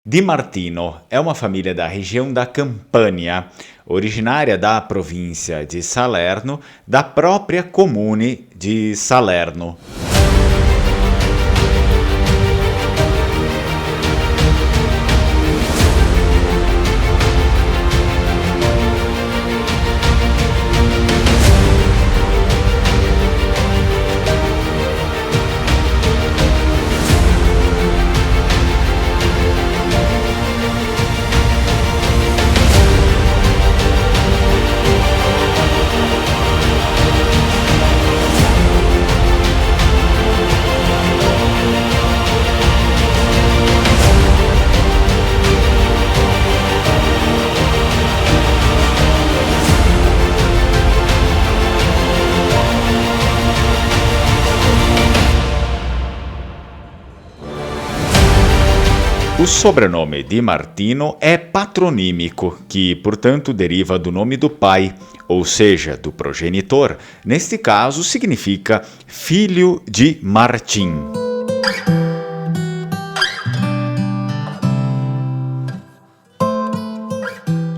Di Martino é uma família da região da Campania, originária da província de Salerno, da própria comune de Salerno. O sobrenome Di Martino é patronímico, que, portanto, deriva do nome do pai, ou seja, do progenitor. Neste caso, significa filho de Martim.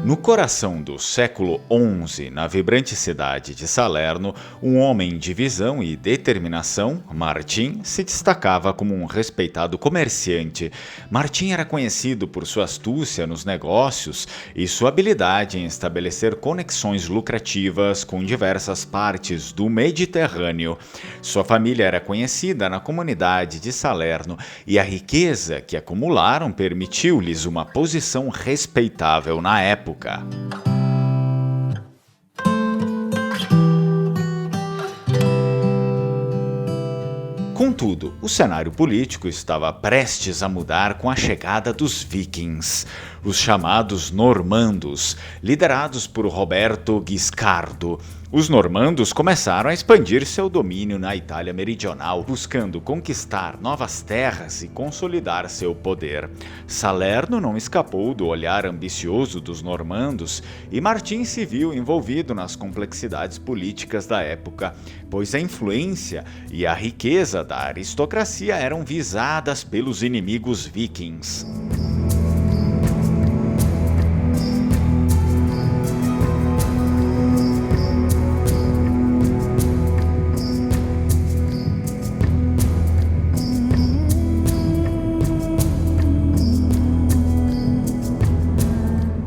No coração do século XI, na vibrante cidade de Salerno, um homem de visão e determinação, Martim, se destacava como um respeitado comerciante. Martim era conhecido por sua astúcia nos negócios e sua habilidade em estabelecer conexões lucrativas com diversas partes do Mediterrâneo. Sua família era conhecida na comunidade de Salerno e a riqueza que acumularam permitiu-lhes uma posição respeitável na época. Contudo, o cenário político estava prestes a mudar com a chegada dos vikings, os chamados normandos, liderados por Roberto Guiscardo. Os normandos começaram a expandir seu domínio na Itália meridional, buscando conquistar novas terras e consolidar seu poder. Salerno não escapou do olhar ambicioso dos normandos e Martim se viu envolvido nas complexidades políticas da época, pois a influência e a riqueza da aristocracia eram visadas pelos inimigos vikings.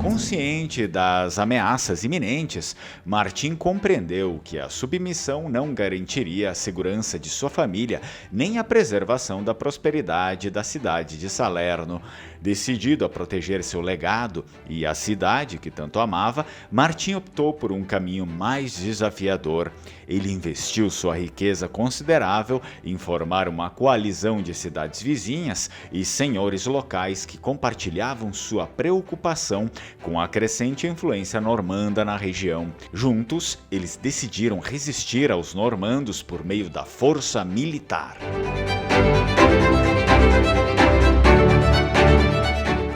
Consciente das ameaças iminentes, Martim compreendeu que a submissão não garantiria a segurança de sua família nem a preservação da prosperidade da cidade de Salerno. Decidido a proteger seu legado e a cidade que tanto amava, Martim optou por um caminho mais desafiador. Ele investiu sua riqueza considerável em formar uma coalizão de cidades vizinhas e senhores locais que compartilhavam sua preocupação com a crescente influência normanda na região. Juntos, eles decidiram resistir aos normandos por meio da força militar.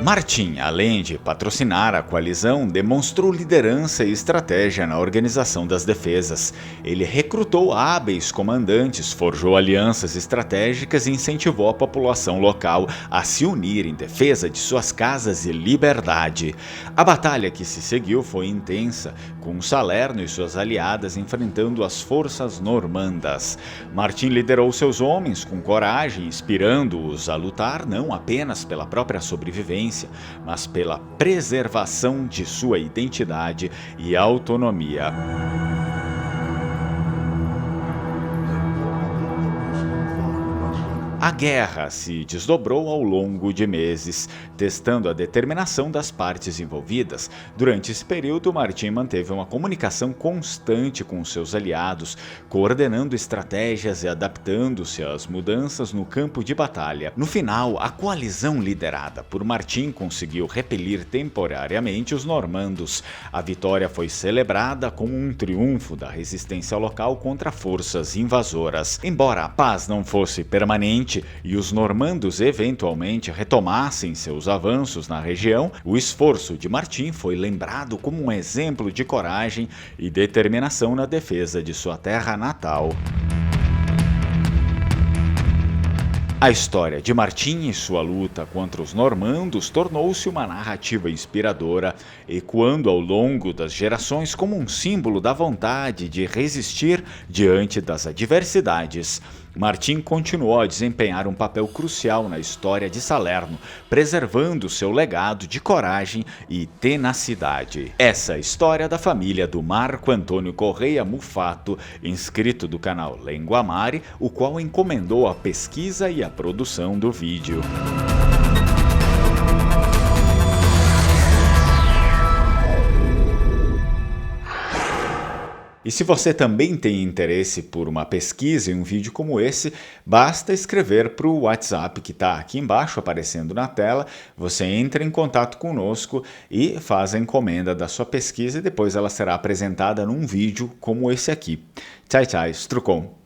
Martim, além de patrocinar a coalizão, demonstrou liderança e estratégia na organização das defesas. Ele recrutou hábeis comandantes, forjou alianças estratégicas e incentivou a população local a se unir em defesa de suas casas e liberdade. A batalha que se seguiu foi intensa, com Salerno e suas aliadas enfrentando as forças normandas. Martim liderou seus homens com coragem, inspirando-os a lutar não apenas pela própria sobrevivência, mas pela preservação de sua identidade e autonomia. A guerra se desdobrou ao longo de meses, testando a determinação das partes envolvidas. Durante esse período, Martim manteve uma comunicação constante com seus aliados, coordenando estratégias e adaptando-se às mudanças no campo de batalha. No final, a coalizão liderada por Martim conseguiu repelir temporariamente os normandos. A vitória foi celebrada como um triunfo da resistência local contra forças invasoras. Embora a paz não fosse permanente, e os normandos eventualmente retomassem seus avanços na região, o esforço de Martim foi lembrado como um exemplo de coragem e determinação na defesa de sua terra natal. A história de Martim e sua luta contra os normandos tornou-se uma narrativa inspiradora, ecoando ao longo das gerações como um símbolo da vontade de resistir diante das adversidades. Martim continuou a desempenhar um papel crucial na história de Salerno, preservando seu legado de coragem e tenacidade. Essa é a história da família do Marco Antônio Correia Mufato, inscrito do canal Lenguamare, o qual encomendou a pesquisa e a produção do vídeo. E se você também tem interesse por uma pesquisa em um vídeo como esse, basta escrever para o WhatsApp que está aqui embaixo aparecendo na tela, você entra em contato conosco e faz a encomenda da sua pesquisa e depois ela será apresentada num vídeo como esse aqui. Tchau, tchau, Strucon!